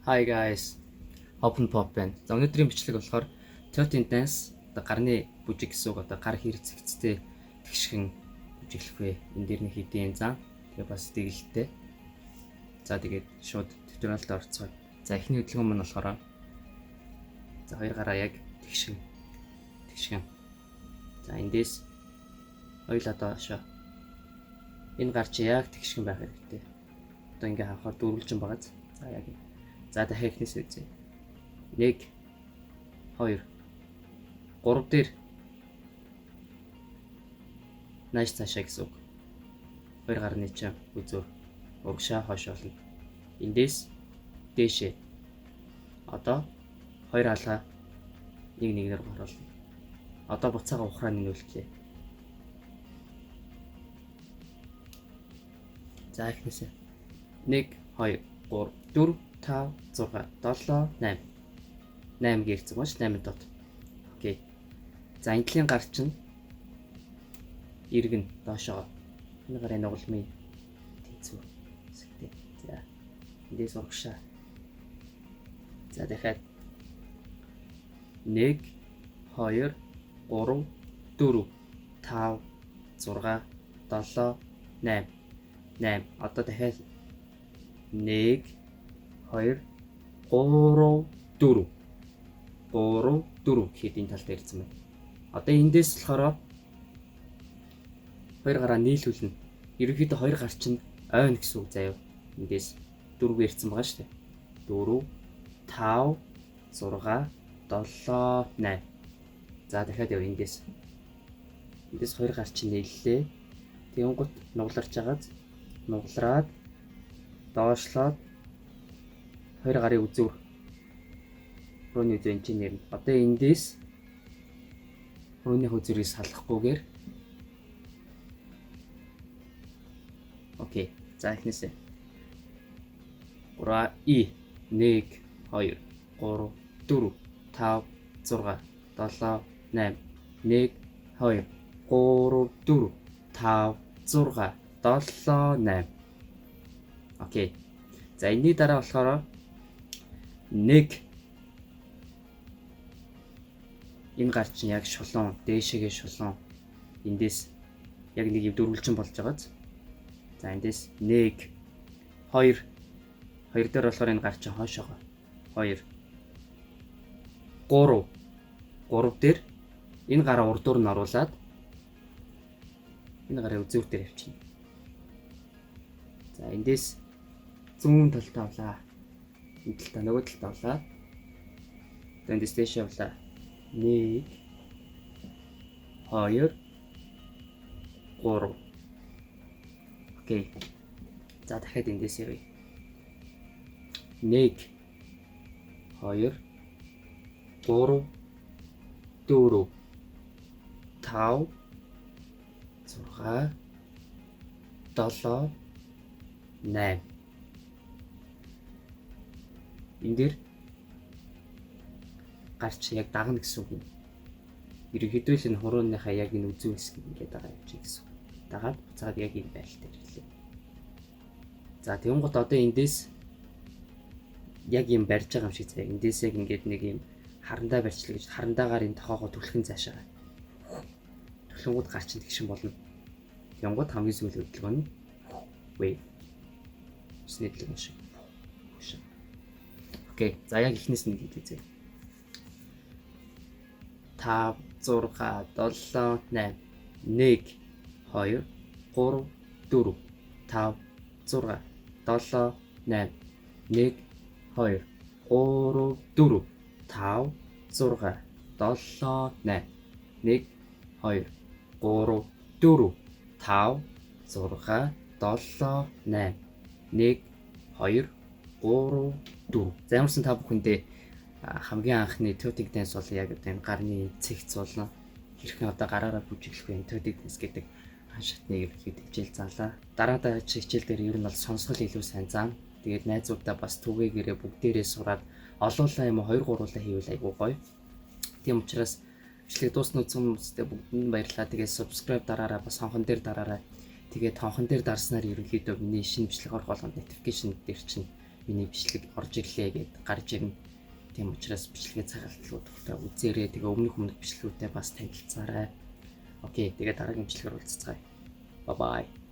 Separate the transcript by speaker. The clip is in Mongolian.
Speaker 1: Hi guys. Open Pop байна. За өнөөдрийн бичлэг болохоор 13 Dance одоо гарны бүжиг гэсэн үг, одоо гар хэрэгцэгцтэй тэгшхэн бүжиглэх вэ. Энд дээр нэг хэдийн зан. Тэгээ бас дэглэлтэй. За тэгээд шууд туториалд орцгоё. За эхний хөдөлгөөн маань болохоор за хоёр гараа яг тэгшхэн. За эндээс хоёулаа доошоо. Энэ гар чи яг тэгшхэн байх хэрэгтэй. Одоо ингээ хавахаар дөрвөлжин байгаа. За яг юм. За дахиад эхнээс үзье. 1 2 3 дээр нааш цаашаа гэсэн үг. Хоёр гарны чинь үзүүр урагшаа хойш болно. Эндээс дээшээ. Одоо хоёр хаалга нэг нэгээр оруулна. Одоо буцаага ухраа нүүлтлээ. За эхнээсээ 1 2 3 4 5 6 7 8 8 гэрцэг маш 8 дот. Окей. За энтлийн гар чинь иргэн доошоо. Энэ гарын нугалмын тэнцүү хэсэгтэй. За эндээс урагшаа. За дахиад 1 2 3 4 5 6 7 8 8 одоо дахиад 1 2 3 4 гэхэд энэ талд ирсэн байна. Одоо эндээс болохоор хоёр гараа нийлүүлнэ. Ерөнхийдөө хоёр гар чинь ойно гэсэн үг заяа. Эндээс 4 ирсэн байгаа шүү дээ. 4 5 6 7 8. За дахиад яв эндээс. Эндээс хоёр гар чинь нийллээ. Тэнгуут нугларч байгааз нуглараад доошлоод хоёр гарын үзүүр рууны үзэн чинь нэрнэ. Одоо эндээс рууны үзүүрийг салахгүйгээр окей. За эхнээсээ 3 1 2 3 4 5 6 7 8 1 2 3 4 5 6 7 8. Окей. За энэний дараа болохоор 1 энэ гар чинь яг шулуун дээшээгээ шулуун эндээс яг нэг юм дөрвөлжин болж байгааз. За эндээс 1 2 дээр болохоор энэ гар чинь хойшоогоо 2 3 дээр энэ гараа урдуур нь оруулаад энэ гараа үзүүр дээр явчихна. За эндээс зүүн талд авлаа. Энэ талдаа нөгөө талд авлаа. Эндээс дэше авлаа. 1 2 3. Окей. За дахиад эндээс явъя. 1 2 3 4 5 6 7 8. Энд дээр гарч яг дагна гэсэн үг юм. Ерөнхийдөө л энэ хурууныхаа яг энэ үзүү хэсэг ингээд байгаа юм чи гэсэн. Дагаад буцаад яг энэ байлтай ирлээ. За тэгэнгუთ одоо эндээс яг юм барьж байгаа юм шиг заяа. Эндээс яг ингээд нэг юм харандаа барьчлаа гэж харандаагаар энэ тохоогоо түлхэн цаашаа. Түлхэнгүүд гарч тэгшин болно. Янгууд хамгийн сүүлийн хөдөлгөөн нь wave. Снэдлэг юм шиг. Окей. За яг эхнээс нь хийх үзье. 5 6 7 8 1 2 3 4 5 6 7 8 1 2 3 4 5 6 7 8 1 2 3 4 5 6 7 8 1 2 3 4. За ямарсан та бүхэндээ хамгийн анхны 13 Dance бол яг одоо энэ гарны цэгц болно. Хэрхэн одоо гараараа бүжиглэх вэ? 13 Dance гэдэг шатныг ихэд хичээл заалаа. Дараагийн хичээл дээр ер нь бол сонсгол илүү сайн заана. Тэгээд найзуудаа бас түгээгээрээ бүгдээрээ сураад олуулаа юм уу 2 3-уулаа хийвэл айгуу гоё. Тийм учраас бичлэг дуусна үзсэн хүмүүстээ бүгдэнд баярлалаа. Тэгээд subscribe дараарай, бас хонхон дээр дараарай. Тэгээд хонхон дээр дарснаар ерөнхийдөө миний шинэ бичлэг орох болгонд notification дээр чинь миний бичлэг орж ирлээ гэд гарч ирнэ. Тийм учраас бичлэгээ цагаалтлуудтай үзээрэй. Тэгээ өмнөх бичлэгүүдэд бас танилцаарай. Окей, тэгээ дараагийн бичлэгээр уулзцгаая. Bye bye.